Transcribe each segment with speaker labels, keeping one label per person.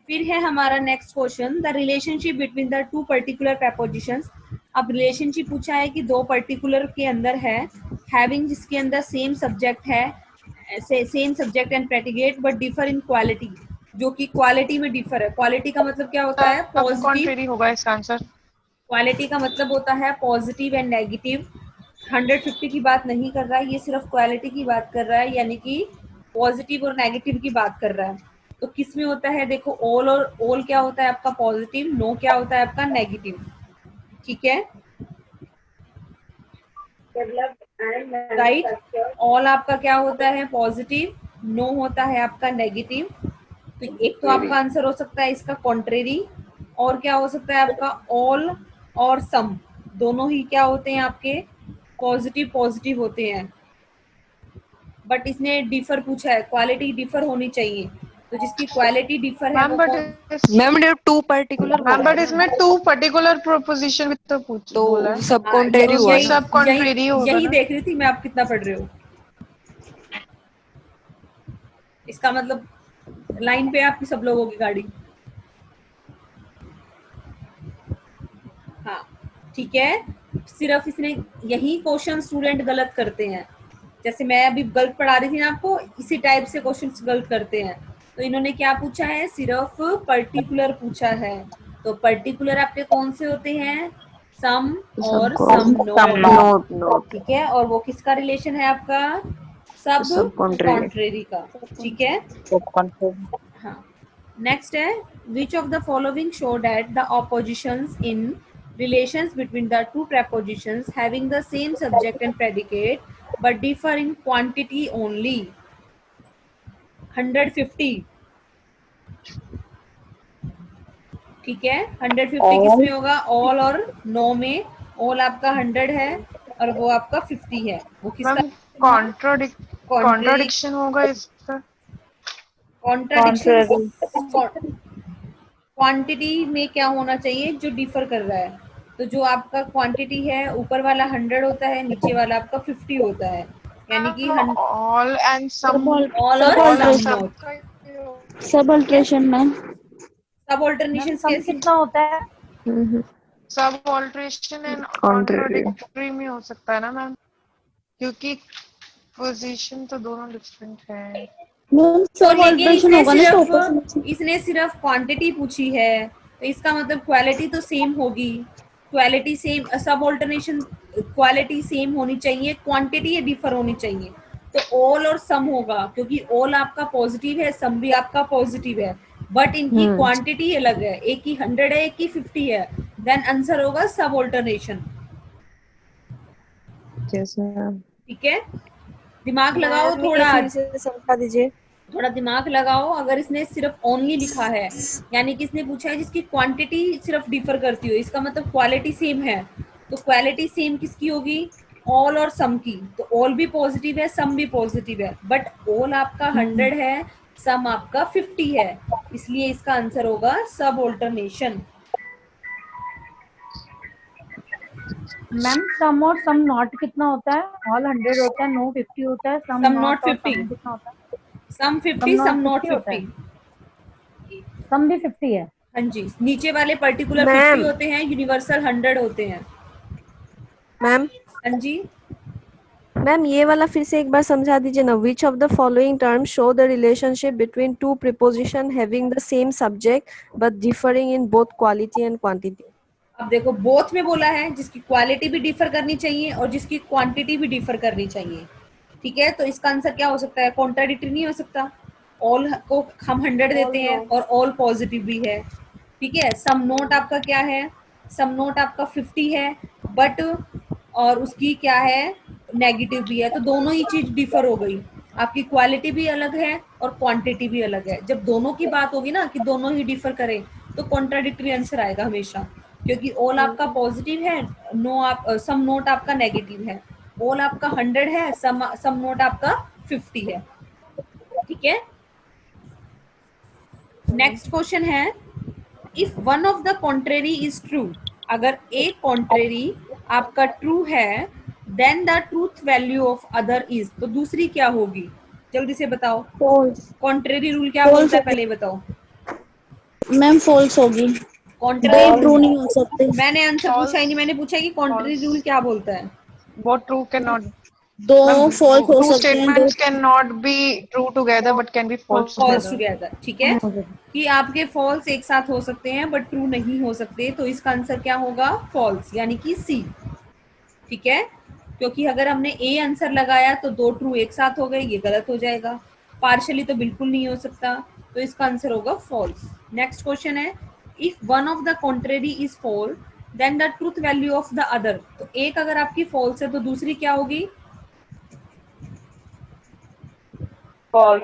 Speaker 1: फिर है हमारा next question, the relationship between the two particular propositions. अब रिलेशनशिप पूछा है कि दो पर्टिकुलर के अंदर है, हैविंग जिसके अंदर सेम सब्जेक्ट है, same subject and predicate but differ in quality, जो कि क्वालिटी में डिफर है। क्वालिटी का मतलब क्या होता है?
Speaker 2: सब
Speaker 1: पॉजिटिव।
Speaker 2: कॉन्ट्रेरी होगा इसका आंसर।
Speaker 1: क्वालिटी का मतलब होता है पॉजिटिव एंड नेगेटिव। 150 की बात नहीं कर रहा है, ये सिर्फ क्वालिटी की बात कर रहा है, यानी कि पॉजिटिव और नेगेटिव की बात कर रहा है। तो किस में होता है? देखो, ऑल और ऑल क्या होता है आपका? पॉजिटिव। नो क्या होता है आपका? नेगेटिव। ठीक है, राइट। ऑल आपका क्या होता है? पॉजिटिव। नो होता है आपका नेगेटिव। तो एक तो आपका आंसर हो सकता है इसका कॉन्ट्रेरी, और क्या हो सकता है आपका? ऑल और सम, दोनों ही क्या होते हैं आपके? पॉजिटिव पॉजिटिव होते हैं। बट इसने डिफर पूछा है, क्वालिटी डिफर होनी चाहिए, तो जिसकी क्वालिटी डिफर है वो
Speaker 2: मैम बट
Speaker 1: कौन?
Speaker 3: मैम ने टू पर्टिकुलर
Speaker 2: मैम
Speaker 3: बोला है
Speaker 2: बट
Speaker 3: ना,
Speaker 2: इसमें टू पर्टिकुलर प्रोपोजिशन भी तो
Speaker 3: तो
Speaker 2: बोला है।
Speaker 3: सब
Speaker 1: हाँ,
Speaker 3: कॉन्ट्रेरी
Speaker 2: तो
Speaker 3: हुआ
Speaker 1: यही
Speaker 3: ना।
Speaker 2: सब
Speaker 1: यही
Speaker 2: कॉन्ट्रेरी होगा
Speaker 1: यही
Speaker 2: ना।
Speaker 1: देख रही थी मैं, आप कितना पढ़ रहे हो। इसका मतलब लाइन पे आपकी सब लोगों की गाड़ी। हाँ, ठीक है। सिर्फ इसने यही क्वेश्चन स्टूडेंट गलत करते हैं, जैसे मैं अभी गलत पढ़ा रही थी ना आपको, इसी टाइप से क्वेश्चंस गलत करते हैं। तो इन्होंने क्या पूछा है? सिर्फ पर्टिकुलर पूछा है। तो पर्टिकुलर आपके कौन से होते हैं? सम
Speaker 3: सब
Speaker 1: और सम नोट।
Speaker 3: नोट नोट
Speaker 1: ठीक है, और वो किसका रिलेशन है आपका? सब
Speaker 3: सब कॉन्ट्रेरी।
Speaker 1: कॉन्ट्रेरी का। ठीक है, हाँ। नेक्स्ट है, which of the following show that the opposition's in relations between the two prepositions having the same subject and predicate but differ in quantity only? 150। ठीक है, 150 किस में होगा? ऑल और नो में। ऑल आपका 100 है और वो आपका 50 है, वो किसका
Speaker 2: मैम
Speaker 1: हुआ? कॉन्ट्रेरी।
Speaker 2: कॉन्ट्रोडिक्शन होगा इसका।
Speaker 1: कॉन्ट्राडिक्शन क्वांटिटी में क्या होना चाहिए? जो डिफर कर रहा है। तो जो आपका क्वांटिटी है, ऊपर वाला 100 होता है, नीचे वाला आपका 50 होता है, यानी कि
Speaker 2: ऑल एंड सम।
Speaker 1: ऑल
Speaker 4: सब
Speaker 1: और सम
Speaker 4: ऑल्ट्रेशन,
Speaker 1: नोट।
Speaker 4: सब
Speaker 1: ठीक है,
Speaker 4: ऑल्ट्रेशन मैम।
Speaker 1: सब
Speaker 4: मैम
Speaker 1: ऑल्टरनेशन
Speaker 4: सम
Speaker 1: कैसी?
Speaker 4: कितना होता है?
Speaker 2: सब ऑल्ट्रेशन एंड
Speaker 3: कॉन्ट्रेरी।
Speaker 2: कॉन्ट्रोडिक्टरी में हो सकता है ना मैम, क्योंकि पोजीशन तो दोनों डिफरेंट है।
Speaker 4: मैम
Speaker 1: तो
Speaker 4: सब
Speaker 1: लेकिन
Speaker 4: ऑल्ट्रेशन होगा ना, तो
Speaker 1: इसने सिर्फ क्वांटिटी पूछी है, तो इसका मतलब क्वालिटी तो सेम होगी। क्वालिटी सेम, सब ऑल्टरनेशन क्वालिटी सेम होनी चाहिए, क्वांटिटी डिफर होनी चाहिए। तो ऑल और सम होगा, क्योंकि ऑल आपका पॉजिटिव है, सम भी आपका पॉजिटिव है, बट इनकी क्वांटिटी अलग है, एक की 100 है, एक की 50 है। देन आंसर होगा सब ऑल्टरनेशन। ठीक है, दिमाग लगाओ
Speaker 3: मैम ये
Speaker 1: थोड़ा,
Speaker 3: फिर से समझा दीजिए।
Speaker 1: थोड़ा दिमाग लगाओ। अगर इसने सिर्फ ओनली लिखा है, यानी कि इसने पूछा है जिसकी क्वांटिटी सिर्फ डिफर करती हो, इसका मतलब क्वालिटी सेम है। तो क्वालिटी सेम किसकी होगी? ऑल और सम की। तो ऑल भी पॉजिटिव है, सम भी पॉजिटिव है, बट ऑल आपका 100 है, सम आपका 50 है, इसलिए इसका आंसर होगा सब ऑल्टरनेशन।
Speaker 4: मैम सम और सम नॉट कितना होता है? ऑल 100 होता है, नो 50 होता है, सम
Speaker 1: सम नॉट
Speaker 4: नॉट और
Speaker 1: 50,
Speaker 4: सम कितना होता है?
Speaker 1: सम
Speaker 4: सम
Speaker 1: 50, सम
Speaker 4: नॉट
Speaker 1: नॉट
Speaker 4: 50 होता
Speaker 1: 50।
Speaker 4: है, सम भी 50 है।
Speaker 1: हाँ जी, नीचे वाले पर्टिकुलर 50
Speaker 3: मैम
Speaker 1: होते हैं, यूनिवर्सल 100 होते हैं।
Speaker 3: मैम
Speaker 1: हाँ जी,
Speaker 3: मैम ये वाला फिर से एक बार समझा दीजिए ना। Which of the following terms show the relationship between two preposition having the same subject but differing in both quality and quantity.
Speaker 1: अब देखो, बोथ में बोला है, जिसकी क्वालिटी भी डिफर करनी चाहिए और जिसकी क्वांटिटी भी डिफर करनी चाहिए। ठीक है, तो इसका आंसर क्या हो सकता है? कॉन्ट्राडिक्टरी नहीं हो सकता। ऑल को हम 100 देते हैं और ऑल पॉजिटिव भी है। ठीक है, सम नोट आपका क्या है? सम नोट आपका 50 है, बट और उसकी क्या है? नेगेटिव भी है, तो दोनों ही चीज डिफर हो गई। आपकी क्वालिटी भी अलग है और क्वांटिटी भी अलग है। जब दोनों की बात होगी ना कि दोनों ही डिफर करें, तो कॉन्ट्राडिक्टरी आंसर आएगा हमेशा, क्योंकि ऑल आपका पॉजिटिव है, नो आप सम नोट आपका नेगेटिव है। ऑल आपका 100 है, सम नोट आपका 50 है। ठीक है, नेक्स्ट क्वेश्चन है, if one of the contrary is true, अगर एक कॉन्ट्रेरी आपका ट्रू है, then the truth value of other is, तो दूसरी क्या होगी? जल्दी से बताओ,
Speaker 4: फॉल्स।
Speaker 1: कॉन्ट्रेरी रूल क्या
Speaker 4: फॉल्स
Speaker 1: बोलता है,
Speaker 4: होगी।
Speaker 1: पहले बताओ।
Speaker 5: मैम फॉल्स होगी, दो
Speaker 1: कॉन्ट्ररी,
Speaker 5: ट्रू नहीं हो सकते।
Speaker 1: मैंने आंसर पूछा ही नहीं,
Speaker 2: False.
Speaker 1: मैंने पूछा कि कॉन्ट्ररी
Speaker 2: False.
Speaker 1: रूल क्या बोलता है।
Speaker 2: वो true cannot.
Speaker 5: दो
Speaker 2: Ma'am,
Speaker 5: फॉल्स हो
Speaker 2: two
Speaker 5: सकते हैं, दो
Speaker 2: statements cannot be true together but can be false
Speaker 1: false
Speaker 2: together.
Speaker 1: Together, ठीक है, कि आपके फॉल्स एक साथ हो सकते हैं बट ट्रू नहीं हो सकते, तो इसका आंसर क्या होगा, फॉल्स, यानी कि सी, ठीक है। क्योंकि अगर हमने ए आंसर लगाया तो दो ट्रू एक साथ हो गए, ये गलत हो जाएगा। पार्शियली तो बिल्कुल नहीं हो सकता, तो इसका आंसर होगा फॉल्स। नेक्स्ट क्वेश्चन है, if one of the contrary is false then the truth value of the other. तो एक अगर आपकी फॉल्स है तो दूसरी क्या होगी,
Speaker 4: फॉल्स।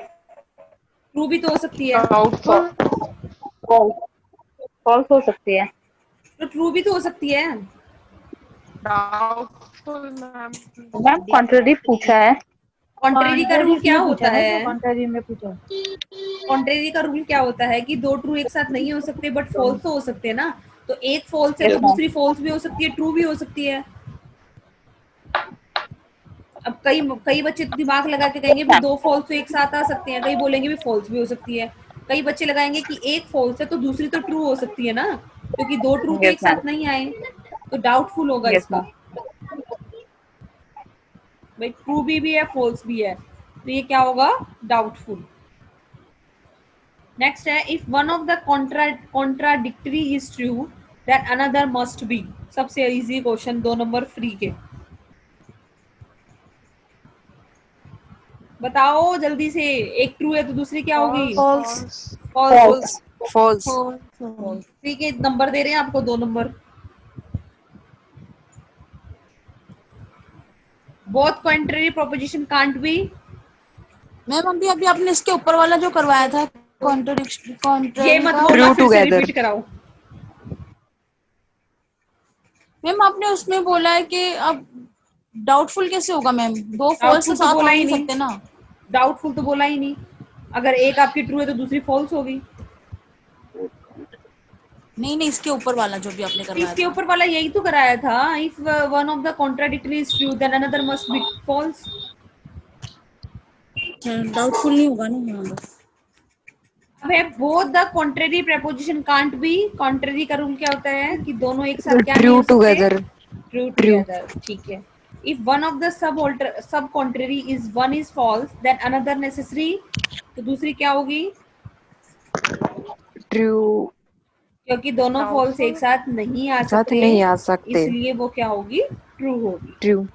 Speaker 1: ट्रू भी तो हो सकती है,
Speaker 2: Doubtful.
Speaker 4: फॉल्स, फॉल्स हो सकती है।
Speaker 1: तो ट्रू भी तो हो सकती है।
Speaker 2: Doubtful, ma'am.
Speaker 4: मैम कॉन्ट्ररी पूछा है,
Speaker 1: कॉन्ट्रेरी का रूल क्या होता है,
Speaker 4: कॉन्ट्ररी में पूछा।
Speaker 1: कॉन्ट्रेरी का रूल क्या होता है कि दो ट्रू एक साथ नहीं हो सकते बट फॉल्स तो हो सकते हैं ना। तो एक फॉल्स है तो
Speaker 4: Yes, ma'am.
Speaker 1: दूसरी फॉल्स भी हो सकती है, ट्रू भी हो सकती है। अब कई कई बच्चे तो दिमाग लगा के कहेंगे भी दो फॉल्स तो एक साथ आ सकते हैं, कई बोलेंगे भी फॉल्स भी हो सकती है, कई बच्चे लगाएंगे कि एक फॉल्स है तो दूसरी तो ट्रू हो सकती है ना, क्योंकि दो ट्रू तो
Speaker 4: Yes,
Speaker 1: एक साथ नहीं आए, तो डाउटफुल होगा
Speaker 4: Yes,
Speaker 1: इसका। भाई ट्रू भी है फॉल्स भी है, तो ये क्या होगा, डाउटफुल। नेक्स्ट है, if one of the contradictory is true then another must be. सबसे इजी क्वेश्चन, 2 नंबर फ्री के, बताओ जल्दी से। एक ट्रू है तो दूसरी क्या होगी,
Speaker 2: False.
Speaker 1: फॉल्स।
Speaker 3: False.
Speaker 1: फ्री के नंबर दे रहे हैं आपको 2 number. Both contrary proposition can't be.
Speaker 5: Ma'am अभी अभी आपने इसके ऊपर वाला जो करवाया था
Speaker 1: ये
Speaker 5: कॉन्ट्ररी
Speaker 1: मत
Speaker 5: का,
Speaker 1: बोलना,
Speaker 3: True
Speaker 1: फिर से
Speaker 3: together.
Speaker 1: रिपीट कराओ।
Speaker 5: मैम आपने उसमें बोला है कि अब डाउटफुल कैसे होगा मैम, दो फॉल्स
Speaker 1: डाउटफुल
Speaker 5: तो
Speaker 1: तो
Speaker 5: साथ हो
Speaker 1: बोला
Speaker 5: ही
Speaker 1: ही
Speaker 5: नहीं
Speaker 1: नहीं,
Speaker 5: सकते ना।
Speaker 1: डाउटफुल तो बोला ही नहीं। अगर एक आपकी ट्रू है तो दूसरी फॉल्स होगी।
Speaker 5: नहीं नहीं, इसके ऊपर वाला जो भी आपने करवाया
Speaker 1: इसके
Speaker 5: था।
Speaker 1: ऊपर वाला यही तो कराया था, if one of the contradictory is true then another must be false.
Speaker 5: Doubtful नहीं होगा ना यहाँ पर।
Speaker 1: अब है both the contrary proposition can't be. Contrary का रूल क्या होता है कि दोनों एक साथ क्या नहीं हो
Speaker 3: True
Speaker 1: सकते,
Speaker 3: together.
Speaker 1: True
Speaker 3: True.
Speaker 1: टुगेदर, ठीक है। If one of the subcontrary is one is false then another necessary. तो दूसरी क्या होगी,
Speaker 3: True.
Speaker 1: क्योंकि दोनों फॉल्स एक
Speaker 2: Doubtful.
Speaker 1: साथ नहीं आ
Speaker 3: साथ
Speaker 1: सकते,
Speaker 3: नहीं आ सकते।
Speaker 1: इसलिए वो क्या होगी, ट्रू होगी।
Speaker 3: True.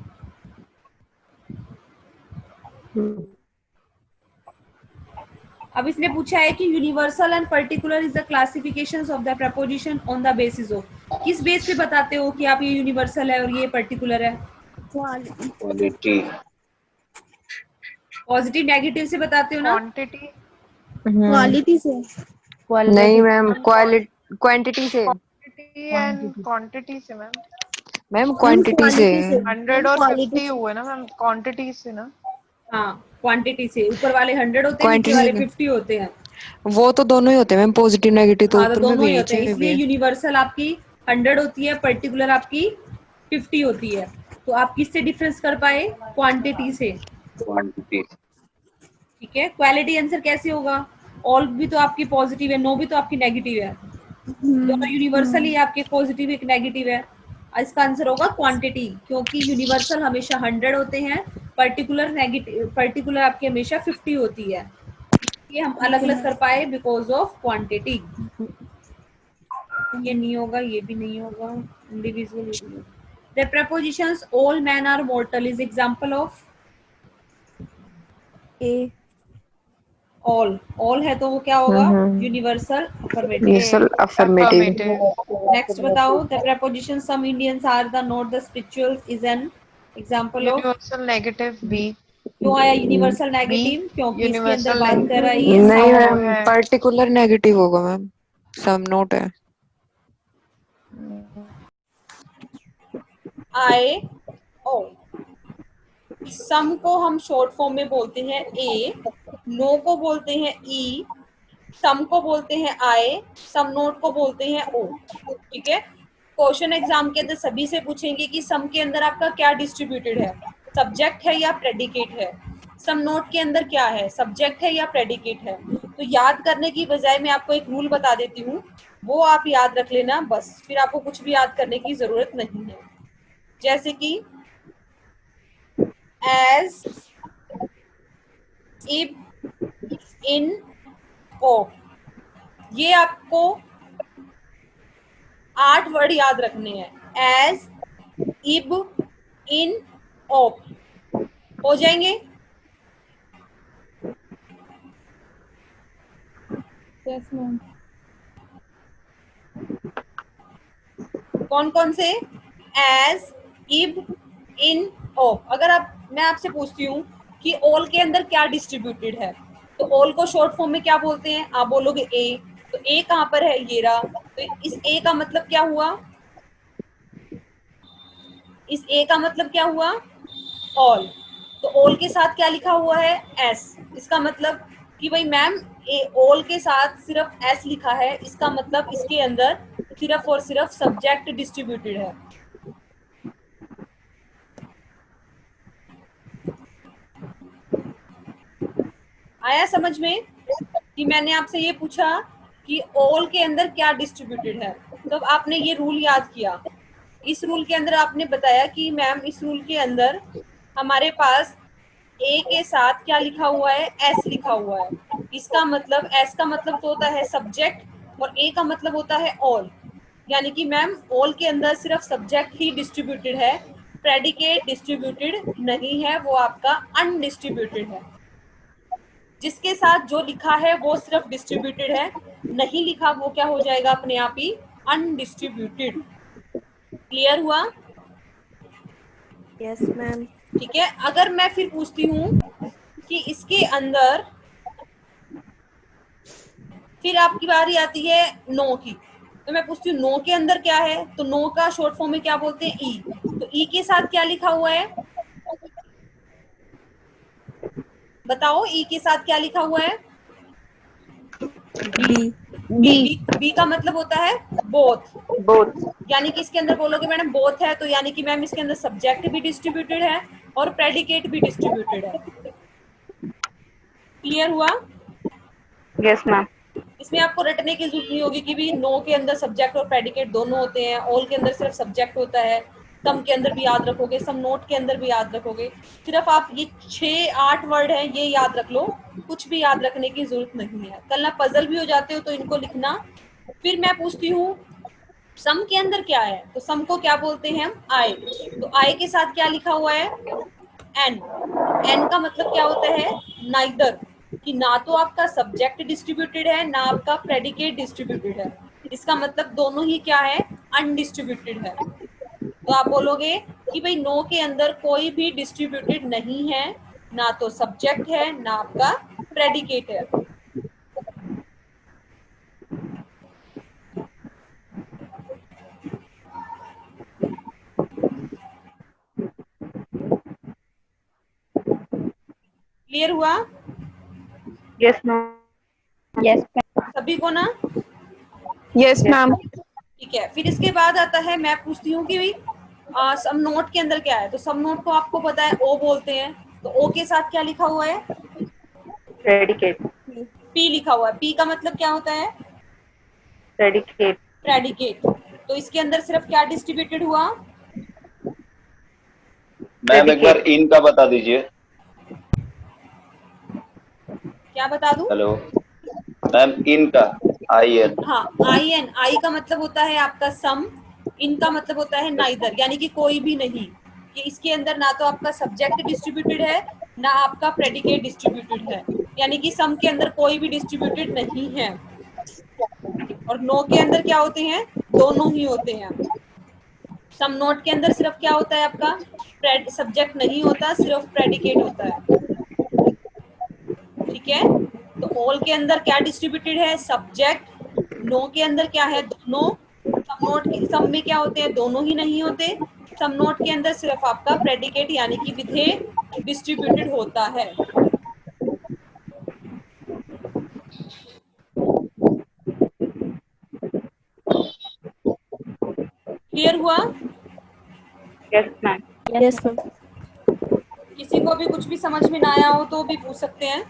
Speaker 1: अब इसने पूछा है कि universal and particular is the classifications of the preposition on the basis of. किस बेस पे बताते हो कि आप ये यूनिवर्सल है और ये पर्टिकुलर है,
Speaker 6: क्वालिटी,
Speaker 1: पॉजिटिव नेगेटिव से बताते हो ना।
Speaker 2: Quantity.
Speaker 5: क्वालिटी से।
Speaker 3: नहीं मैम, क्वालिटी क्वांटिटी से,
Speaker 2: Quantity and quantity से मैम.
Speaker 3: मैम क्वांटिटी से।
Speaker 2: 100 और 50 हुए ना मैम, क्वांटिटी से ना.
Speaker 1: हाँ, क्वांटिटी से। ऊपर वाले 100 होते हैं, नीचे
Speaker 3: Quantity
Speaker 1: वाले
Speaker 3: से।
Speaker 1: 50 होते हैं।
Speaker 3: वो तो दोनों ही होते हैं मैम, पॉजिटिव नेगेटिव तो
Speaker 1: हाँ, तो
Speaker 3: ऊपर में
Speaker 1: दोनों
Speaker 3: भी
Speaker 1: ही
Speaker 3: है
Speaker 1: होते हैं,
Speaker 3: नीचे में भी
Speaker 1: इसलिए
Speaker 3: है।
Speaker 1: यूनिवर्सल आपकी 100 होती है, पर्टिकुलर आपकी 50 होती है। तो आप किससे डिफरेंस कर पाए, क्वांटिटी से,
Speaker 6: क्वांटिटी,
Speaker 1: ठीक है। क्वालिटी आंसर कैसे होगा, ऑल भी तो आपकी पॉजिटिव है, नो भी तो आपकी नेगेटिव है, दोनों यूनिवर्सल ही आपके, पॉजिटिव एक नेगेटिव है। इसका आंसर होगा क्वांटिटी, क्योंकि यूनिवर्सल हमेशा 100 होते हैं, पर्टिकुलर नेगेटिव, पर्टिकुलर आपकी हमेशा 50 होती है। ये हम अलग अलग कर पाए बिकॉज ऑफ क्वांटिटी। ये नहीं होगा, ये भी नहीं होगा, individual. The propositions all man are mortal is example of.
Speaker 3: A.
Speaker 1: All है तो वो क्या होगा, universal affirmative.
Speaker 3: Universal affirmative.
Speaker 2: Affirmative.
Speaker 1: Next बताओ, the proposition some Indians are the not the spiritual is an example of.
Speaker 2: Universal negative B.
Speaker 1: क्यों आया universal negative, क्योंकि इसके अंदर
Speaker 2: Universal
Speaker 1: बात कर रहा है ये
Speaker 3: नहीं
Speaker 1: सम
Speaker 3: मैम,
Speaker 2: है।
Speaker 3: पर्टिकुलर नेगेटिव होगा मैम, सम नोट है।
Speaker 1: आई ओ। सम को हम शॉर्ट फॉर्म में बोलते हैं ए, नो को बोलते हैं ई, सम को बोलते हैं आई, सम नोट को बोलते हैं ओ, ठीक है। क्वेश्चन एग्जाम के अंदर सभी से पूछेंगे कि सम के अंदर आपका क्या डिस्ट्रीब्यूटेड है, सब्जेक्ट है या प्रेडिकेट है। सम नोट के अंदर क्या है, सब्जेक्ट है या प्रेडिकेट है। तो याद करने की बजाय मैं आपको एक रूल बता देती हूँ, वो आप याद रख लेना बस, फिर आपको कुछ भी याद करने की जरूरत नहीं है। जैसे कि एज, इब, इन, ऑफ, ये आपको 8 वर्ड याद रखने हैं। एज, इब, इन, ऑफ, हो जाएंगे?
Speaker 5: Yes ma'am.
Speaker 1: कौन कौन से? एज, इब, इन, ऑफ। अगर मैं आपसे पूछती हूँ कि ऑल के अंदर क्या डिस्ट्रीब्यूटेड है, तो ऑल को शॉर्ट फॉर्म में क्या बोलते हैं? आप बोलोगे ए, तो ए कहाँ पर है? ये रहा। तो इस ए का मतलब क्या हुआ? इस ए का मतलब क्या हुआ? ऑल। तो ऑल के साथ क्या लिखा हुआ है? एस। इसका मतलब कि भाई मैम ऑल के साथ सिर्फ एस लिखा है, इसका मतलब इसके अंदर सिर्फ और सिर्फ सब्जेक्ट डिस्ट्रीब्यूटेड है। आया समझ में कि मैंने आपसे ये पूछा कि ऑल के अंदर क्या डिस्ट्रीब्यूटेड है, तो आपने ये रूल याद किया। इस रूल के अंदर आपने बताया कि मैम इस रूल के अंदर हमारे पास ए के साथ क्या लिखा हुआ है? एस लिखा हुआ है। इसका मतलब एस का मतलब तो होता है सब्जेक्ट और ए का मतलब होता है ऑल। यानी कि मैम ऑल के अंदर सिर्फ सब्जेक्ट ही डिस्ट्रीब्यूटेड है, प्रेडिकेट डिस्ट्रीब्यूटेड नहीं है, वो आपका अनडिस्ट्रीब्यूटेड है। जिसके साथ जो लिखा है वो सिर्फ डिस्ट्रीब्यूटेड है, नहीं लिखा वो क्या हो जाएगा? अपने आप ही अनडिस्ट्रीब्यूटेड। क्लियर हुआ?
Speaker 3: Yes ma'am.
Speaker 1: ठीक है। अगर मैं फिर पूछती हूँ कि इसके अंदर, फिर आपकी बारी आती है नो की, तो मैं पूछती हूँ नो के अंदर क्या है? तो नो का शॉर्ट फॉर्म में क्या बोलते हैं? ई। तो ई के साथ क्या लिखा हुआ है? बताओ ई के साथ क्या लिखा हुआ है?
Speaker 3: बी।
Speaker 1: बी का मतलब होता है बोथ। यानी कि इसके अंदर बोलोगे मैडम बोथ है, तो यानी कि मैम इसके अंदर सब्जेक्ट भी डिस्ट्रीब्यूटेड है और प्रेडिकेट भी डिस्ट्रीब्यूटेड है। क्लियर हुआ?
Speaker 7: Yes ma'am.
Speaker 1: इसमें आपको रटने की जरूरत नहीं होगी कि भी नो के अंदर सब्जेक्ट और प्रेडिकेट दोनों होते हैं, ऑल के अंदर सिर्फ सब्जेक्ट होता है। सम के अंदर भी याद रखोगे, सम नोट के अंदर भी याद रखोगे। सिर्फ आप ये 6-8 वर्ड हैं, ये याद रख लो, कुछ भी याद रखने की जरूरत नहीं है। कल ना पजल भी हो जाते हो तो इनको लिखना। फिर मैं पूछती हूँ सम के अंदर क्या है? तो सम को क्या बोलते हैं हम? आई। तो आई के साथ क्या लिखा हुआ है? एन। एन का मतलब क्या होता है? नाइदर, कि ना तो आपका सब्जेक्ट डिस्ट्रीब्यूटेड है ना आपका प्रेडिकेट डिस्ट्रीब्यूटेड है। इसका मतलब दोनों ही क्या है? अनडिस्ट्रीब्यूटेड है। तो आप बोलोगे कि भाई नो के अंदर कोई भी डिस्ट्रीब्यूटेड नहीं है, ना तो सब्जेक्ट है ना आपका प्रेडिकेट है। क्लियर हुआ?
Speaker 7: Yes ma'am. यस
Speaker 1: सभी को ना?
Speaker 2: Yes ma'am.
Speaker 1: ठीक है। फिर इसके बाद आता है, मैं पूछती हूँ कि भाई सम नोट के अंदर क्या है? तो सम नोट को आपको पता है ओ बोलते हैं, तो ओ के साथ क्या लिखा हुआ है?
Speaker 7: प्रेडिकेट।
Speaker 1: पी लिखा हुआ है। पी का मतलब क्या होता है?
Speaker 7: प्रेडिकेट।
Speaker 1: प्रेडिकेट। तो इसके अंदर सिर्फ क्या डिस्ट्रीब्यूटेड हुआ?
Speaker 6: मैम एक बार इन का बता दीजिए।
Speaker 1: क्या बता दूं?
Speaker 6: हेलो मैम, इन का आई एन।
Speaker 1: हाँ, आई एन। आई का मतलब होता है आपका सम, इन का मतलब होता है नाइदर, यानी कि कोई भी नहीं। कि इसके अंदर ना तो आपका सब्जेक्ट डिस्ट्रीब्यूटेड है ना आपका प्रेडिकेट डिस्ट्रीब्यूटेड है, यानी कि सम के अंदर कोई भी डिस्ट्रीब्यूटेड नहीं है। और नो के अंदर क्या होते हैं? दोनों ही होते हैं। सम नोट के अंदर सिर्फ क्या होता है आपका? सब्जेक्ट नहीं होता, सिर्फ प्रेडिकेट होता है। ठीक है। तो ऑल के अंदर क्या डिस्ट्रीब्यूटेड है? सब्जेक्ट। नो के अंदर क्या है? दोनों। सम नोट के सम में क्या होते हैं? दोनों ही नहीं होते। सम नोट के अंदर सिर्फ आपका प्रेडिकेट यानी कि विधेय डिस्ट्रीब्यूटेड होता है। क्लियर हुआ?
Speaker 7: Yes ma'am.
Speaker 3: Yes ma'am.
Speaker 1: किसी को भी कुछ भी समझ में ना आया हो तो भी पूछ सकते हैं।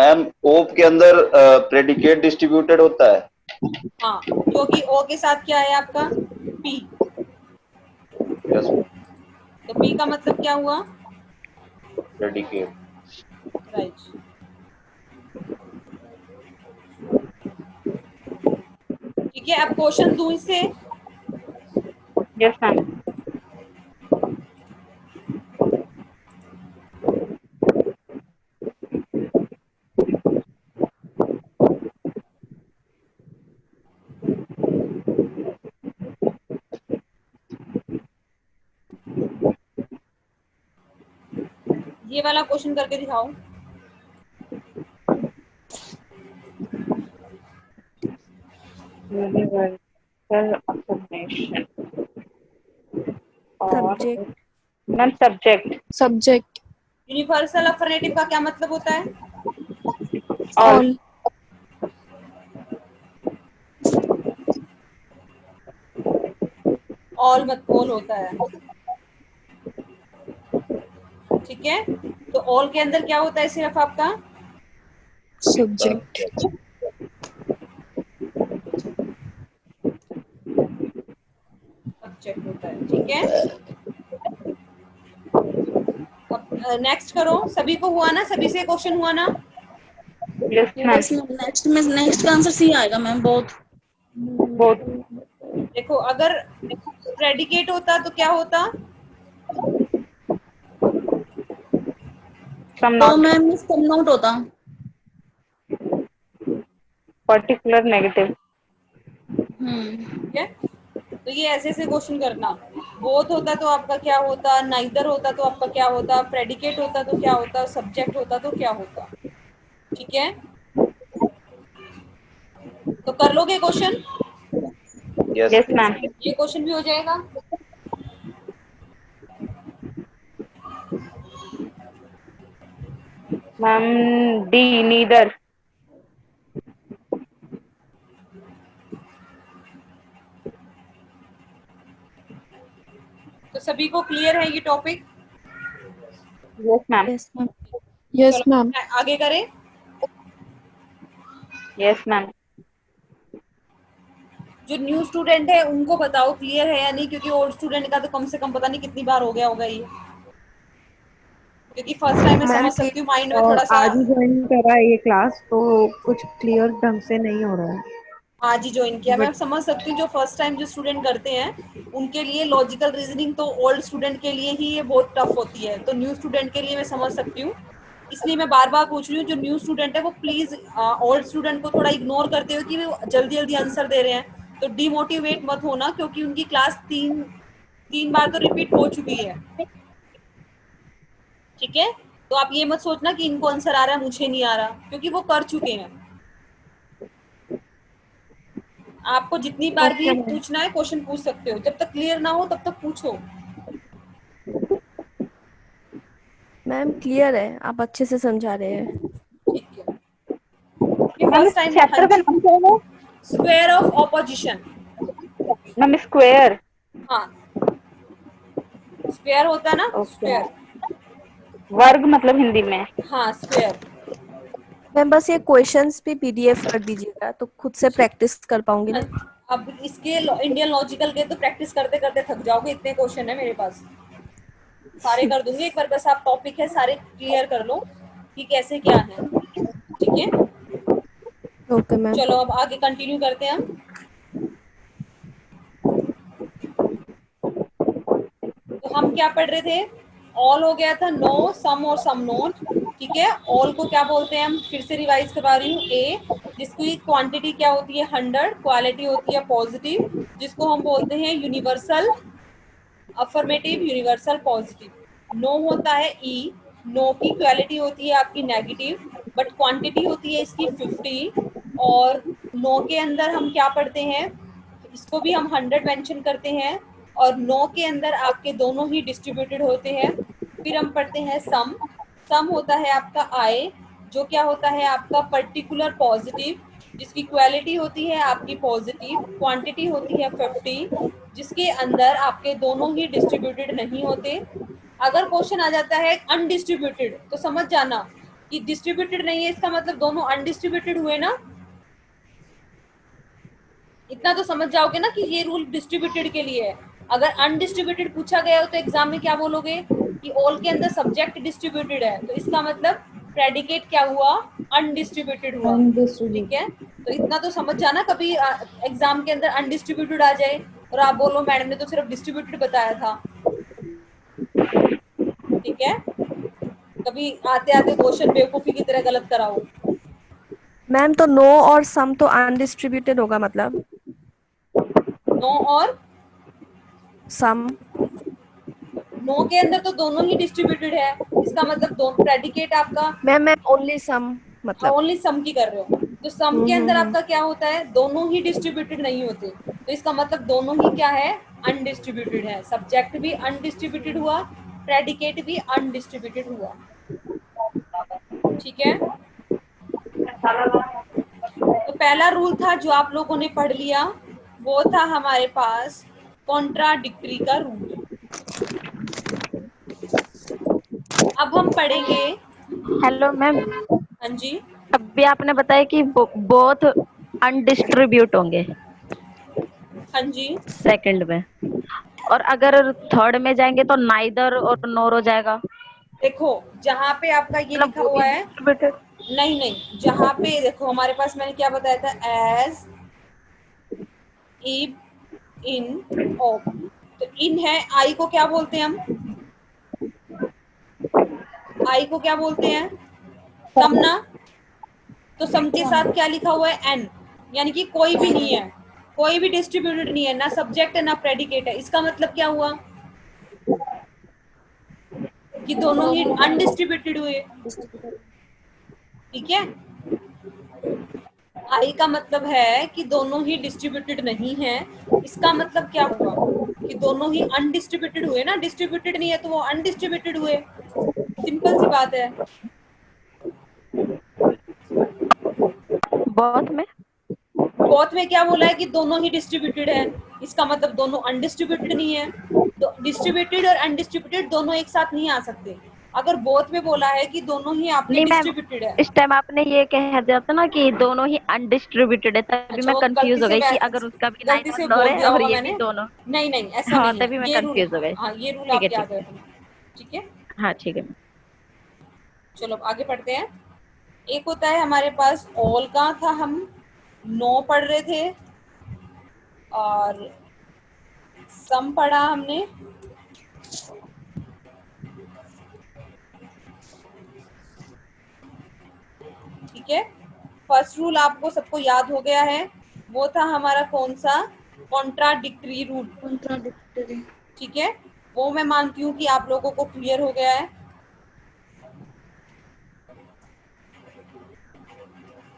Speaker 6: मैम ओप के अंदर प्रेडिकेट डिस्ट्रीब्यूटेड होता है।
Speaker 1: हाँ, क्योंकि ओ के साथ क्या है आपका पी,
Speaker 6: यस
Speaker 1: तो पी का मतलब क्या हुआ?
Speaker 6: प्रेडिकेट।
Speaker 1: राइट। ठीक है, अब क्वेश्चन दूं इससे।
Speaker 7: Yes, ma'am.
Speaker 1: ये वाला क्वेश्चन करके दिखाओ।
Speaker 7: Universal affirmation or
Speaker 3: Subject.
Speaker 7: ma'am subject
Speaker 5: subject
Speaker 1: universal affirmative का क्या मतलब होता है?
Speaker 7: all.
Speaker 5: ऑल
Speaker 1: ऑल मत ऑल होता है। ठीक है, तो ऑल के अंदर क्या होता है सिर्फ आपका?
Speaker 5: सब्जेक्ट
Speaker 1: सब्जेक्ट होता है। ठीक है, अब नेक्स्ट करो। सभी को हुआ ना? सभी से क्वेश्चन हुआ ना?
Speaker 7: Yes, ma'am.
Speaker 5: Yes ma'am. Next का आंसर सी आएगा मैम। Both
Speaker 7: Both.
Speaker 1: देखो, अगर प्रेडिकेट होता तो क्या होता?
Speaker 7: Some
Speaker 5: तो
Speaker 7: not
Speaker 5: मैम सम नॉट होता।
Speaker 7: particular negative.
Speaker 1: ठीक है, तो ये ऐसे ऐसे क्वेश्चन करना। बोथ होता तो आपका क्या होता? नाइदर होता तो आपका क्या होता? प्रेडिकेट होता तो क्या होता? सब्जेक्ट होता तो क्या होता? ठीक है, तो कर लोगे क्वेश्चन?
Speaker 6: Yes
Speaker 7: Yes, ma'am.
Speaker 1: ये क्वेश्चन भी हो जाएगा।
Speaker 7: Ma'am D neither.
Speaker 1: तो सभी को क्लियर है ये topic?
Speaker 7: Yes, ma'am.
Speaker 3: Yes, ma'am.
Speaker 5: Yes
Speaker 1: चलो
Speaker 5: मैम।
Speaker 1: आगे करें।
Speaker 7: Yes, ma'am.
Speaker 1: जो न्यू स्टूडेंट है उनको बताओ क्लियर है या नहीं, क्योंकि ओल्ड स्टूडेंट का तो कम से कम पता नहीं कितनी बार हो गया होगा ये, क्योंकि फर्स्ट टाइम मैं
Speaker 8: मैम
Speaker 1: समझ सकती हूँ, माइंड में थोड़ा सा।
Speaker 8: आज ही ज्वाइन करा है ये क्लास, तो कुछ क्लियर ढंग से नहीं हो रहा है।
Speaker 1: आज ही ज्वाइन किया, मैं
Speaker 8: बट
Speaker 1: समझ सकती हूँ। जो फर्स्ट टाइम जो स्टूडेंट करते हैं उनके लिए लॉजिकल रीजनिंग तो ओल्ड स्टूडेंट के लिए ही ये बहुत टफ होती है, तो न्यू स्टूडेंट के लिए मैं समझ सकती हूँ। इसलिए मैं बार बार पूछ रही हूँ, जो न्यू स्टूडेंट है वो प्लीज ओल्ड स्टूडेंट को थोड़ा इग्नोर करते हुए कि वो जल्दी जल्दी आंसर दे रहे हैं, तो डिमोटिवेट मत होना, क्योंकि उनकी क्लास तीन बार तो रिपीट हो चुकी है। ठीक है, तो आप ये मत सोचना कि इनको आंसर आ रहा है मुझे नहीं आ रहा, क्योंकि वो कर चुके हैं। आपको जितनी बार भी
Speaker 8: ओके मैम।
Speaker 1: पूछना है क्वेश्चन पूछ सकते हो, जब तक क्लियर ना हो तब तक पूछो।
Speaker 3: मैम क्लियर है, आप अच्छे से समझा रहे हैं।
Speaker 1: ठीक है, ये
Speaker 7: मैम
Speaker 1: फर्स्ट
Speaker 7: इस
Speaker 1: टाइम।
Speaker 7: चैप्टर का नाम क्या है?
Speaker 1: Square of opposition.
Speaker 7: Ma'am square.
Speaker 1: हाँ, स्क्वायर होता है ना,
Speaker 7: ओके।
Speaker 1: स्क्वायर।
Speaker 7: वर्ग मतलब हिंदी में।
Speaker 1: हाँ, स्क्वायर।
Speaker 3: मैम बस ये क्वेश्चंस भी पीडीएफ कर दीजिएगा तो खुद से प्रैक्टिस कर पाऊंगी ना।
Speaker 1: अब इसके इंडियन लॉजिकल के तो प्रैक्टिस करते करते थक जाओगे, इतने क्वेश्चन है मेरे पास। सारे कर दूंगी एक बार, बस आप टॉपिक है सारे क्लियर कर लो कि कैसे क्या है। ठीक है,
Speaker 3: ओके मैम।
Speaker 1: चलो अब आगे कंटिन्यू करते हैं हम। तो हम क्या पढ़ रहे थे? ऑल हो गया था, नो, सम और सम नोट। ठीक है, ऑल को क्या बोलते हैं हम? फिर से रिवाइज करवा रही हूँ। ए, जिसकी क्वांटिटी क्या होती है? 100, क्वालिटी होती है पॉजिटिव, जिसको हम बोलते हैं universal affirmative, universal positive. No होता है ई, नो की क्वालिटी होती है आपकी नेगेटिव, बट क्वांटिटी होती है इसकी 50। और नो के अंदर हम क्या पढ़ते हैं? इसको भी हम 100 मेंशन करते हैं, और नो के अंदर आपके दोनों ही डिस्ट्रीब्यूटेड होते हैं। फिर हम पढ़ते हैं सम। सम होता है आपका आई, जो क्या होता है आपका पर्टिकुलर पॉजिटिव, जिसकी क्वालिटी होती है आपकी पॉजिटिव, क्वांटिटी होती है 50, जिसके अंदर आपके दोनों ही डिस्ट्रीब्यूटेड नहीं होते। अगर क्वेश्चन आ जाता है अनडिस्ट्रीब्यूटेड तो समझ जाना कि डिस्ट्रीब्यूटेड नहीं है, इसका मतलब दोनों अनडिस्ट्रीब्यूटेड हुए ना। इतना तो समझ जाओगे ना कि ये रूल डिस्ट्रीब्यूटेड के लिए है। अगर अनडिस्ट्रीब्यूटेड पूछा गया हो तो एग्जाम में क्या बोलोगे कि ऑल के अंदर सब्जेक्ट डिस्ट्रीब्यूटेड है, तो इसका मतलब प्रेडिकेट क्या हुआ, अनडिस्ट्रीब्यूटेड हुआ। ठीक है, तो इतना तो समझ जाना। कभी एग्जाम के अंदर अनडिस्ट्रीब्यूटेड आ जाए और आप बोलो मैडम ने तो सिर्फ डिस्ट्रीब्यूटेड बताया था। ठीक है, कभी आते आते क्वेश्चन बेवकूफी की तरह गलत कराओ।
Speaker 3: मैम तो नो और सम तो अनडिस्ट्रीब्यूटेड होगा, मतलब
Speaker 1: नो और
Speaker 3: सम।
Speaker 1: नो के अंदर तो दोनों ही डिस्ट्रीब्यूटेड है, इसका मतलब दो प्रेडिकेट आपका
Speaker 3: मैम ओनली सम मतलब।
Speaker 1: ओनली सम की कर रहे हो, तो सम के अंदर आपका क्या होता है, दोनों ही डिस्ट्रीब्यूटेड नहीं होते, तो इसका मतलब दोनों ही क्या है, अनडिस्ट्रीब्यूटेड है। सब्जेक्ट भी अनडिस्ट्रीब्यूटेड हुआ, प्रेडिकेट भी अनडिस्ट्रीब्यूटेड हुआ। ठीक है, तो पहला रूल था जो आप लोगों ने पढ़ लिया, वो था हमारे पास कॉन्ट्राडिक्टरी का रूल। अब हम पढ़ेंगे।
Speaker 7: हेलो मैम,
Speaker 1: हाँ जी,
Speaker 7: अभी आपने बताया कि बोथ अनडिस्ट्रीब्यूट होंगे
Speaker 1: हाँ जी,
Speaker 7: सेकंड में, और अगर थर्ड में जाएंगे तो नाइदर और नोर हो जाएगा।
Speaker 1: देखो जहाँ पे आपका ये
Speaker 7: मतलब
Speaker 1: लिखा
Speaker 7: वो भी
Speaker 1: हुआ है,
Speaker 7: डिस्ट्रीब्यूटेड।
Speaker 1: नहीं नहीं, जहाँ पे देखो हमारे पास मैंने क्या बताया था, एज, इफ, इन, ऑफ। तो इन है, आई को क्या बोलते हैं हम, आई को क्या बोलते हैं, सम ना। तो सम के साथ क्या लिखा हुआ है, एन, यानी कि कोई भी नहीं है, कोई भी डिस्ट्रीब्यूटेड नहीं है, ना सब्जेक्ट है ना प्रेडिकेट है। इसका मतलब क्या हुआ कि दोनों ही अनडिस्ट्रीब्यूटेड हुए। ठीक है, आई का मतलब है कि दोनों ही डिस्ट्रीब्यूटेड नहीं है, इसका मतलब क्या हुआ कि दोनों ही अनडिस्ट्रीब्यूटेड हुए ना, डिस्ट्रीब्यूटेड नहीं है तो वो अनडिस्ट्रीब्यूटेड हुए, सिंपल सी बात है।
Speaker 7: बोथ में
Speaker 1: बोथ में क्या बोला है कि दोनों ही डिस्ट्रीब्यूटेड है, इसका मतलब दोनों अनडिस्ट्रीब्यूटेड नहीं है। तो डिस्ट्रीब्यूटेड और अनडिस्ट्रीब्यूटेड दोनों एक साथ नहीं आ सकते। अगर बोथ में बोला है कि दोनों ही आपके
Speaker 7: नहीं मैम,
Speaker 1: डिस्ट्रीब्यूटेड है,
Speaker 7: इस टाइम आपने ये कह दिया था ना कि दोनों ही अनडिस्ट्रीब्यूटेड है, तभी
Speaker 1: अच्छा
Speaker 7: मैं
Speaker 1: वो
Speaker 7: कंफ्यूज हो गई कि अगर उसका भी
Speaker 1: गलती
Speaker 7: नाइदर
Speaker 1: से
Speaker 7: नोर
Speaker 1: बोल
Speaker 7: है
Speaker 1: दिया
Speaker 7: और
Speaker 1: होगा
Speaker 7: ये भी
Speaker 1: मैंने।
Speaker 7: दोनों।
Speaker 1: नहीं नहीं, ऐसा
Speaker 7: हाँ,
Speaker 1: नहीं है,
Speaker 7: तभी मैं
Speaker 1: ये रूल,
Speaker 7: कंफ्यूज हो गई।
Speaker 1: हाँ ये रूल
Speaker 7: ठीक
Speaker 1: आप
Speaker 7: है,
Speaker 1: याद
Speaker 7: ठीक है।
Speaker 1: रखना। ठीक है,
Speaker 7: हाँ, ठीक है।
Speaker 1: चलो अब आगे पढ़ते हैं। एक होता है हमारे पास ऑल का था, हम नो पढ़ रहे थे, और सम पढ़ा हमने। ठीक है, फर्स्ट रूल आपको सबको याद हो गया है, वो था हमारा कौन सा, कॉन्ट्राडिक्टरी रूल।
Speaker 5: कॉन्ट्राडिक्टरी।
Speaker 1: ठीक है, वो मैं मानती हूँ कि आप लोगों को क्लियर हो गया है।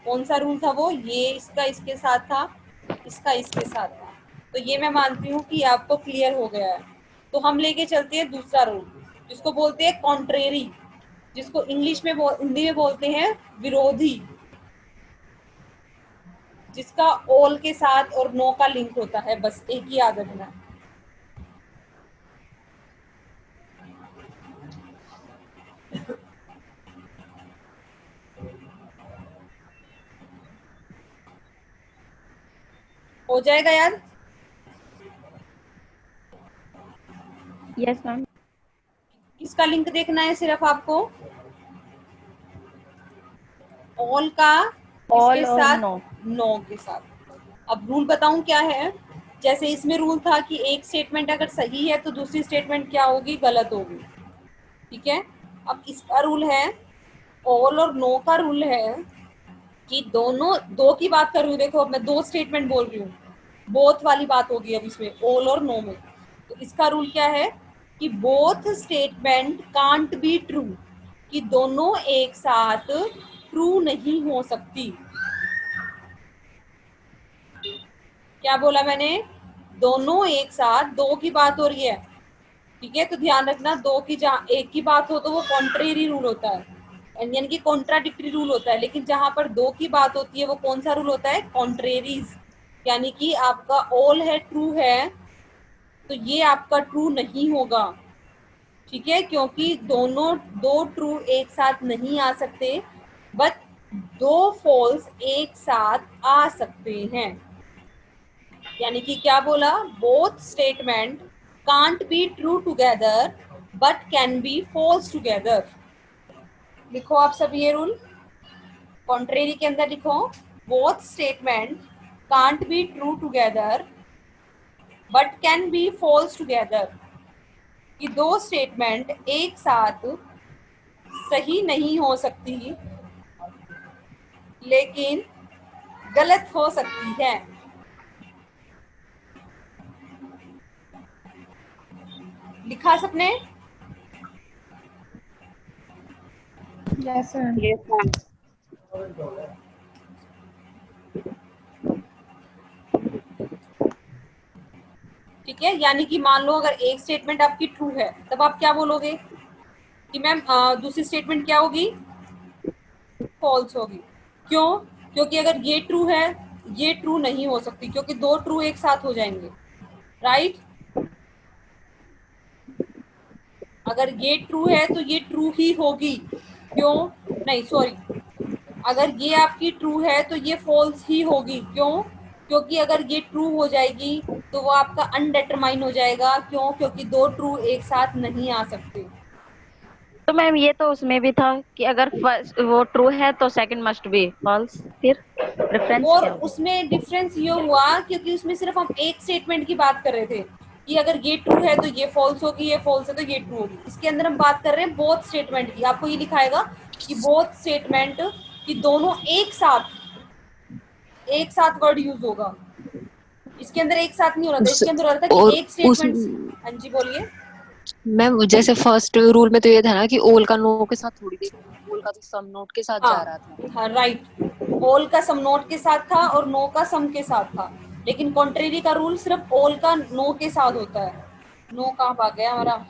Speaker 1: कौन सा रूल था वो, ये इसका इसके साथ था, इसका इसके साथ था, तो ये मैं मानती हूँ कि आपको क्लियर हो गया है। तो हम लेके चलते हैं दूसरा रूल, जिसको बोलते हैं कॉन्ट्रेरी, जिसको इंग्लिश में हिंदी में बोलते हैं विरोधी, जिसका ऑल के साथ और नो का लिंक होता है, बस एक ही याद रखना। हो जाएगा याद।
Speaker 7: Yes ma'am.
Speaker 1: किसका लिंक देखना है सिर्फ आपको, ऑल का किसके
Speaker 7: ऑल और
Speaker 1: साथ,
Speaker 7: नो।
Speaker 1: नो के साथ। अब रूल बताऊं क्या है, जैसे इसमें रूल था कि एक स्टेटमेंट अगर सही है तो दूसरी स्टेटमेंट क्या होगी, गलत होगी। ठीक है, अब इसका रूल है, ऑल और नो का रूल है कि दोनों, दो की बात कर रही हूँ, देखो अब मैं दो स्टेटमेंट बोल रही हूँ, बोथ वाली बात होगी अब इसमें, ऑल और नो में। तो इसका रूल क्या है कि both statement can't be true, कि दोनों एक साथ ट्रू नहीं हो सकती। क्या बोला मैंने, दोनों एक साथ, दो की बात हो रही है। ठीक है, तो ध्यान रखना, दो की जहाँ एक की बात हो तो वो कॉन्ट्रेरी रूल होता है, यानी कि कॉन्ट्राडिक्टरी रूल होता है, लेकिन जहां पर दो की बात होती है वो कौन सा रूल होता है, कॉन्ट्रेरीज। यानी कि आपका ऑल है ट्रू है, तो ये आपका ट्रू नहीं होगा। ठीक है, क्योंकि दो ट्रू एक साथ नहीं आ सकते, बट दो फॉल्स एक साथ आ सकते हैं। यानी कि क्या बोला, both statement can't be true together but can be false together. लिखो आप सब ये रूल, कॉन्ट्रेरी के अंदर लिखो, both statement can't be true together but can be false together, कि दो स्टेटमेंट एक साथ सही नहीं हो सकती लेकिन गलत हो सकती है। लिखा सबने?
Speaker 4: Yes sir.
Speaker 8: Yes ma'am.
Speaker 1: ठीक है, यानी कि मान लो अगर एक स्टेटमेंट आपकी ट्रू है, तब आप क्या बोलोगे कि मैम दूसरी स्टेटमेंट क्या होगी, फॉल्स होगी। क्यों? क्योंकि अगर ये ट्रू है, ये ट्रू नहीं हो सकती, क्योंकि दो ट्रू एक साथ हो जाएंगे, राइट? अगर ये ट्रू है तो ये ट्रू ही होगी। क्यों? नहीं सॉरी, अगर ये आपकी ट्रू है तो ये फॉल्स ही होगी। क्यों? क्योंकि अगर ये ट्रू हो जाएगी तो वो आपका अनडिटरमाइन हो जाएगा। क्यों? क्योंकि दो ट्रू एक साथ नहीं आ सकते।
Speaker 7: तो मैम ये तो उसमें भी था कि अगर फर्स्ट वो ट्रू है तो सेकंड मस्ट बी फॉल्स, फिर डिफरेंस
Speaker 1: और
Speaker 7: क्या हुआ?
Speaker 1: उसमें डिफरेंस ये हुआ क्योंकि उसमें सिर्फ हम एक स्टेटमेंट की बात कर रहे थे कि अगर ये ट्रू है तो ये फॉल्स होगी, ये फॉल्स है तो ये ट्रू होगी। इसके अंदर हम बात कर रहे हैं बोथ स्टेटमेंट की। आपको ये लिखाएगा कि बोथ स्टेटमेंट, कि दोनों एक साथ वर्ड यूज होगा। इसके अंदर एक साथ नहीं हो रहा था, इसके अंदर हो रहा था
Speaker 9: और
Speaker 1: कि एक स्टेटमेंट। हाँ जी बोलिए।
Speaker 9: मैम जैसे फर्स्ट रूल में तो ये था ना कि ओल का नो के साथ थोड़ी देखो, ओल का तो सम नोट के साथ जा रहा था।
Speaker 1: हाँ राइट, ओल का सम नोट के साथ था और नो का सम के साथ था, लेकिन कॉन्ट्रेरी का रूल सिर्फ ओल का नो के साथ होता है। नो कहाँ भाग गया हमारा?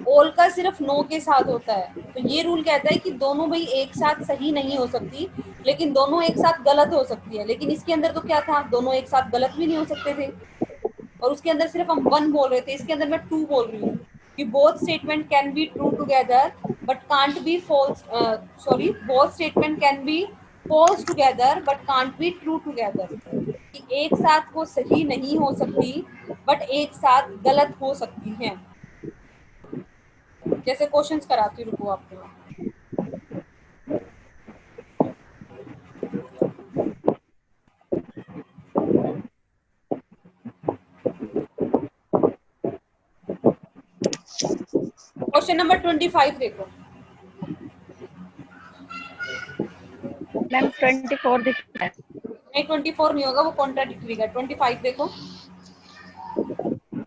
Speaker 1: ओल का सिर्फ नो के साथ होता है। तो ये रूल कहता है कि दोनों भाई एक साथ सही नहीं हो सकती, लेकिन दोनों एक साथ गलत हो सकती है। लेकिन इसके अंदर तो क्या था, दोनों एक साथ गलत भी नहीं हो सकते थे, और उसके अंदर सिर्फ हम वन बोल रहे थे। इसके अंदर मैं टू बोल रही हूँ कि both statement can be true together but can't be false, sorry, both statement can be false together but can't be true together, कि एक साथ वो सही नहीं हो सकती बट एक साथ गलत हो सकती हैं। जैसे क्वेश्चंस कराती हूँ, रुको आपको। क्वेश्चन नंबर 25 देखो।
Speaker 8: मैम 24 दिख रहा है।
Speaker 1: नहीं 24 नहीं होगा, वो कॉन्ट्राडिक्टरी का। 25 देखो।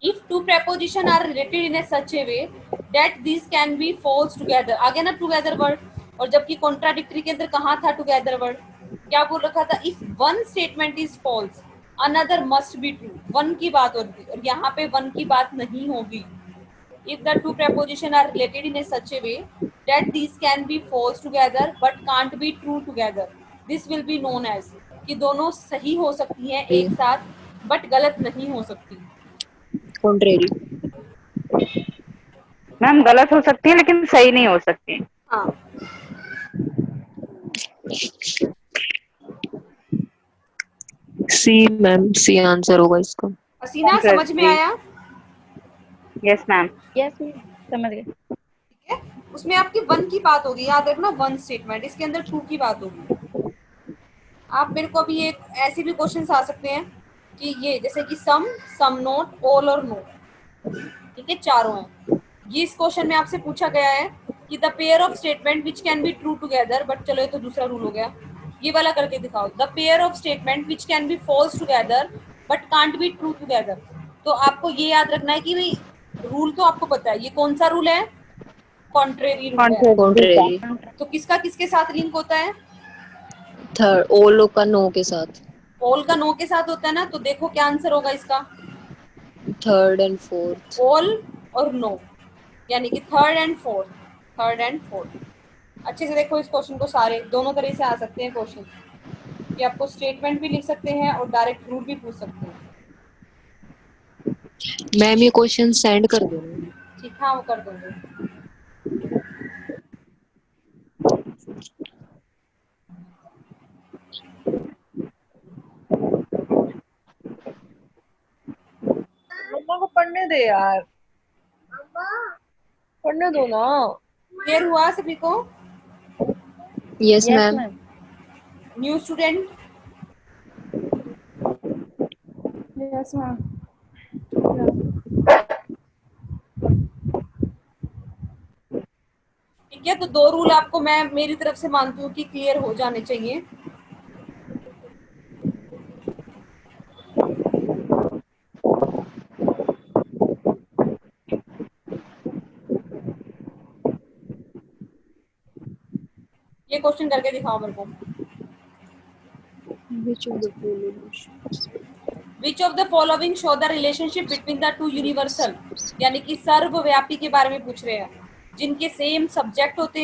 Speaker 1: If two preposition are related in a such a way that these can be false together, आगे ना together word, और जबकि contradictory के अंदर कहाँ था together word? क्या बोल रखा था? If one statement is false, another must be true. one की बात हो रही थी, और यहाँ पे one की बात नहीं होगी। If the two preposition are related in a such a way that these can be false together but can't be true together, this will be known as, कि दोनों सही हो सकती हैं एक साथ बट गलत नहीं हो सकती।
Speaker 9: कॉन्ट्रेरी।
Speaker 8: मैम गलत हो सकती है लेकिन सही नहीं हो सकती।
Speaker 1: हाँ,
Speaker 9: सी मैम, सी आंसर होगा इसका।
Speaker 1: हसीना समझ में आया?
Speaker 8: Yes ma'am.
Speaker 7: यस समझ गए।
Speaker 1: ठीक है, उसमें आपकी वन की बात होगी, याद रखना, वन स्टेटमेंट। इसके अंदर टू की बात होगी। आप मेरे को अभी एक ऐसे भी क्वेश्चंस आ सकते हैं कि ये जैसे कि सम, सम नोट, ऑल और नो, ठीक है, चारों हैं। ये इस क्वेश्चन में आपसे पूछा गया है कि the pair of statement which can be true together, but चलो ये तो दूसरा रूल हो गया, ये वाला करके दिखाओ। The pair of statement which can be false together but can't be true together. तो आपको ये याद रखना है कि भाई रूल तो आपको पता है, ये कौन सा रूल है? कॉन्ट्रेरी रूल है।
Speaker 9: कॉन्ट्रेरी।
Speaker 1: तो किसका किसके साथ लिंक होता है?
Speaker 9: थर्ड, ओल का नो के साथ।
Speaker 1: ऑल का नो के साथ होता है ना, तो देखो क्या आंसर होगा इसका?
Speaker 9: Third and fourth.
Speaker 1: ऑल और नो, यानी कि third and fourth, third and fourth. अच्छे से देखो इस क्वेश्चन को, सारे दोनों तरह से आ सकते हैं क्वेश्चन, कि आपको स्टेटमेंट भी लिख सकते हैं और डायरेक्ट रूल भी पूछ सकते हैं।
Speaker 9: मैम ये क्वेश्चन सेंड कर देना।
Speaker 1: ठीक, हाँ वो कर दूंगी।
Speaker 2: मम्मा को पढ़ने दे यार, पढ़ने दो ना।
Speaker 1: क्लियर हुआ सभी को?
Speaker 9: Yes ma'am.
Speaker 1: New student?
Speaker 5: Yes ma'am.
Speaker 1: ठीक है, तो 2 रूल आपको मैं मेरी तरफ से मानती हूँ कि क्लियर हो जाने चाहिए। ये क्वेश्चन करके दिखाओ मेरे को। Which of the following show the relationship between the two universal, यानी कि सर्वव्यापी के बारे में पूछ रहे हैं, जिनके सेम सब्जेक्ट होते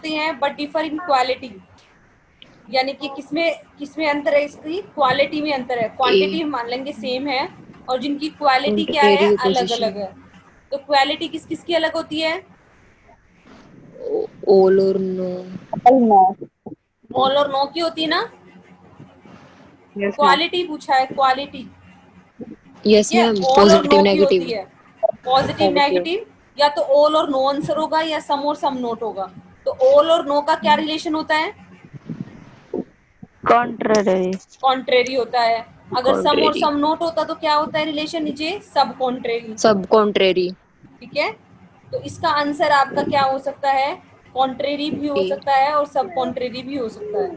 Speaker 1: हैं बट डिफर इन क्वालिटी, यानी कि किसमें अंतर है, इसकी क्वालिटी में अंतर है। क्वांटिटी हम मान लेंगे सेम है और जिनकी क्वालिटी क्या है, अलग अलग है। तो क्वालिटी किस किस की अलग होती है?
Speaker 9: ऑल और नो।
Speaker 1: ऑल और नो की होती है ना। क्वालिटी पूछा है, क्वालिटी।
Speaker 9: यस मैम,
Speaker 1: ऑल और
Speaker 9: पॉजिटिव
Speaker 1: नो की
Speaker 9: नेगेटिव।
Speaker 1: होती है, पॉजिटिव नेगेटिव, या तो ऑल और नो आंसर होगा या सम और सम नोट होगा। तो ऑल और नो का क्या रिलेशन होता है? कॉन्ट्रेरी होता है। अगर सम और सम नोट होता तो क्या होता है रिलेशन नीचे? सब कॉन्ट्रेरी।
Speaker 9: सब कॉन्ट्रेरी।
Speaker 1: ठीक है, तो इसका आंसर आपका क्या हो सकता है? कॉन्ट्रेरी भी हो सकता है और सब कॉन्ट्रेरी भी हो सकता है,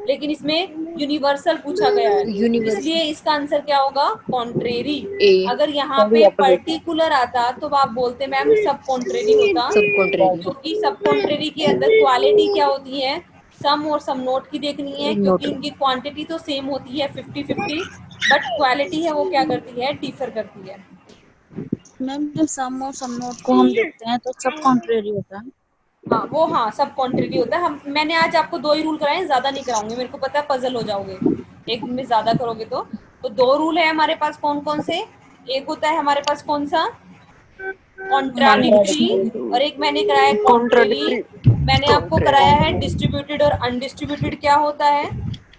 Speaker 1: लेकिन इसमें यूनिवर्सल पूछा गया है, इसलिए इसका आंसर क्या होगा? कॉन्ट्रेरी। अगर यहाँ पे पर्टिकुलर आता तो आप बोलते मैम सब कॉन्ट्रेरी होता, क्योंकि सब कॉन्ट्रेरी के अंदर क्वालिटी क्या होती है? सम और सम नोट की देखनी है, क्योंकि इनकी क्वांटिटी तो सेम होती है 50-50, बट क्वालिटी है वो क्या करती है? डिफर करती है।
Speaker 5: मैम जब सम और सम नोट को हम देखते हैं तो सब कॉन्ट्रेरी होता है।
Speaker 1: हाँ सब कॉन्ट्रेरी होता है। मैंने आज आपको 2 ही रूल कराए हैं, ज्यादा नहीं कराऊंगी, मेरे को पता है पजल हो जाओगे एक दिन में ज्यादा करोगे तो 2 रूल है हमारे पास। कौन कौन से? एक होता है हमारे पास कौन सा? कॉन्ट्राडिक्टरी, और एक मैंने कराया कॉन्ट्रेरी। मैंने आपको कराया है डिस्ट्रीब्यूटेड और अनडिस्ट्रीब्यूटेड क्या होता है।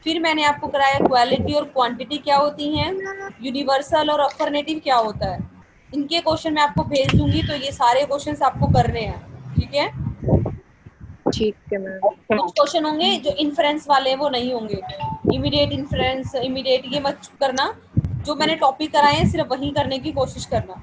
Speaker 1: फिर मैंने आपको कराया क्वालिटी और क्वांटिटी क्या होती हैं, यूनिवर्सल और अफर्मेटिव क्या होता है। इनके क्वेश्चन मैं आपको भेज दूंगी, तो ये सारे क्वेश्चंस आपको करने हैं। ठीक है,
Speaker 9: ठीक है मैम।
Speaker 1: कुछ क्वेश्चन होंगे जो इन्फ्रेंस वाले हैं, वो नहीं होंगे। इमीडिएट इन्फ्रेंस, इमीडिएट ये मत करना, जो मैंने टॉपिक कराए हैं सिर्फ वही करने की कोशिश करना।